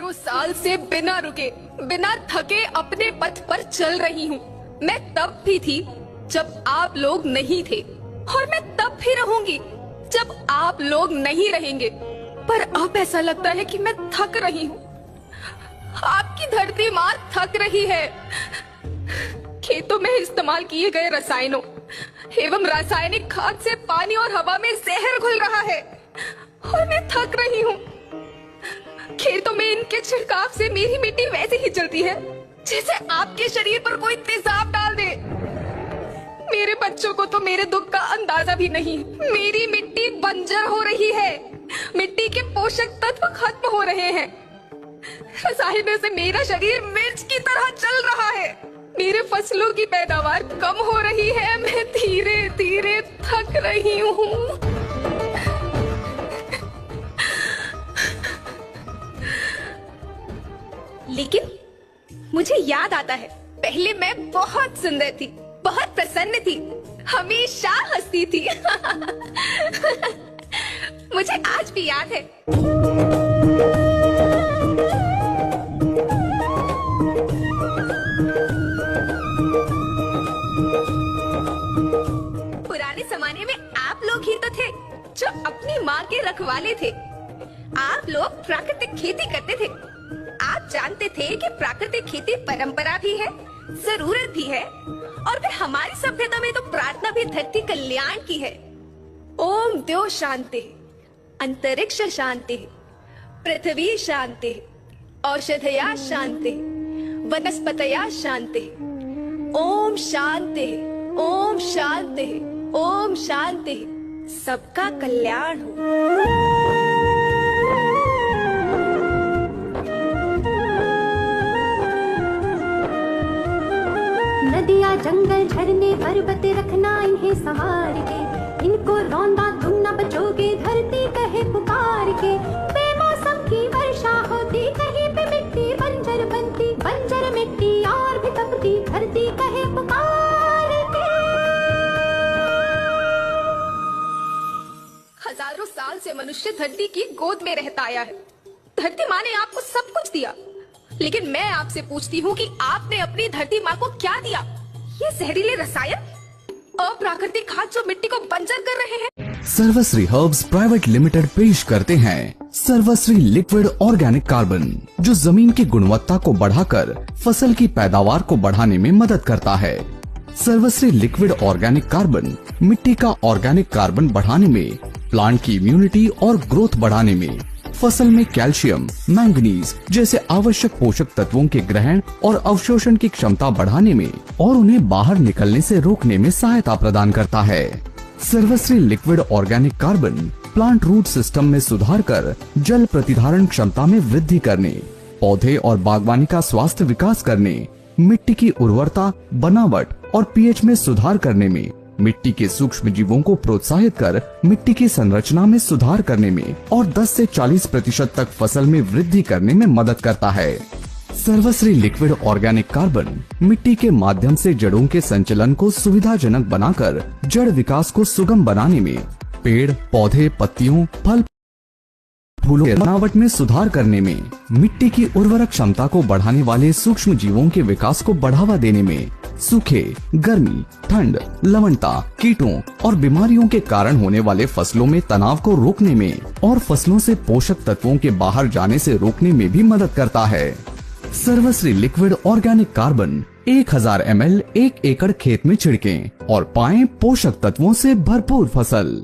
हजारों साल से बिना रुके, बिना थके अपने पथ पर चल रही हूँ। मैं तब भी थी जब आप लोग नहीं थे, और मैं तब भी रहूंगी जब आप लोग नहीं रहेंगे। पर अब ऐसा लगता है कि मैं थक रही हूँ। आपकी धरती माँ थक रही है। खेतों में इस्तेमाल किए गए रसायनों एवं रासायनिक खाद से पानी और हवा में जहर घुल रहा है, और मैं थक रही हूँ। खेतों में इनके छिड़काव से मेरी मिट्टी वैसे ही चलती है जैसे आपके शरीर पर कोई तेजाब डाल दे। मेरे बच्चों को तो मेरे दुख का अंदाजा भी नहीं। मेरी मिट्टी बंजर हो रही है, मिट्टी के पोषक तत्व खत्म हो रहे हैं। रसायनों से मेरा शरीर मिर्च की तरह चल रहा है। मेरे फसलों की पैदावार कम हो रही है। मैं धीरे धीरे थक रही हूँ। लेकिन मुझे याद आता है, पहले मैं बहुत सुंदर थी, बहुत प्रसन्न थी, हमेशा हंसती थी। मुझे आज भी याद है। पुराने जमाने में आप लोग ही तो थे जो अपनी माँ के रखवाले थे। आप लोग प्राकृतिक खेती करते थे। आप जानते थे कि प्राकृतिक खेती परंपरा भी है, जरूरत भी है, और फिर हमारी सभ्यता में तो प्रार्थना भी धरती कल्याण की है। ओम द्यो शांति, अंतरिक्ष शांति, पृथ्वी शांति, औषधया शांति, वनस्पतया शांति। ओम शांति, ओम शांति, ओम शांति। सबका कल्याण हो। नदियाँ जंगल झरने पर्वत रखना इन्हें संवार के, इनको रौंदा तुम न बचोगे धरती कहे पुकार के। बेमौसम की वर्षा होती, कहीं पे मिट्टी बंजर बनती, बंजर मिट्टी और भी तपती, धरती कहे पुकार के। हजारों साल से मनुष्य धरती की गोद में रहता आया है। धरती माँ ने आपको सब कुछ दिया, लेकिन मैं आपसे पूछती हूँ कि आपने अपनी धरती माँ को क्या दिया? ये जहरीले रसायन, अप्राकृतिक खाद जो मिट्टी को बंजर कर रहे हैं। सर्वश्री हर्ब्स प्राइवेट लिमिटेड पेश करते हैं सर्वश्री लिक्विड ऑर्गेनिक कार्बन, जो जमीन की गुणवत्ता को बढ़ाकर फसल की पैदावार को बढ़ाने में मदद करता है। सर्वश्री लिक्विड ऑर्गेनिक कार्बन मिट्टी का ऑर्गेनिक कार्बन बढ़ाने में, प्लांट की इम्यूनिटी और ग्रोथ बढ़ाने में, फसल में कैल्शियम, मैंगनीज जैसे आवश्यक पोषक तत्वों के ग्रहण और अवशोषण की क्षमता बढ़ाने में और उन्हें बाहर निकलने से रोकने में सहायता प्रदान करता है। Sarvashree liquid organic carbon plant root system में सुधार कर जल प्रतिधारण क्षमता में वृद्धि करने, पौधे और बागवानी का स्वास्थ्य विकास करने, मिट्टी की उर्वरता, बनावट और पीएच में सुधार करने में, मिट्टी के सूक्ष्म जीवों को प्रोत्साहित कर मिट्टी की संरचना में सुधार करने में और 10 से 40% तक फसल में वृद्धि करने में मदद करता है। सर्वश्री लिक्विड ऑर्गेनिक कार्बन मिट्टी के माध्यम से जड़ों के संचलन को सुविधाजनक बनाकर जड़ विकास को सुगम बनाने में, पेड़, पौधे, पत्तियों, फल, फूलों के बनावट में सुधार करने में, मिट्टी की उर्वरक क्षमता को बढ़ाने वाले सूक्ष्म जीवों के विकास को बढ़ावा देने में, सूखे, गर्मी, ठंड, लवणता, कीटों और बीमारियों के कारण होने वाले फसलों में तनाव को रोकने में और फसलों से पोषक तत्वों के बाहर जाने से रोकने में भी मदद करता है। Sarvashree liquid organic carbon 1000 ml 1 एकड़ खेत में छिड़कें और पाएं पोषक तत्वों से भरपूर फसल।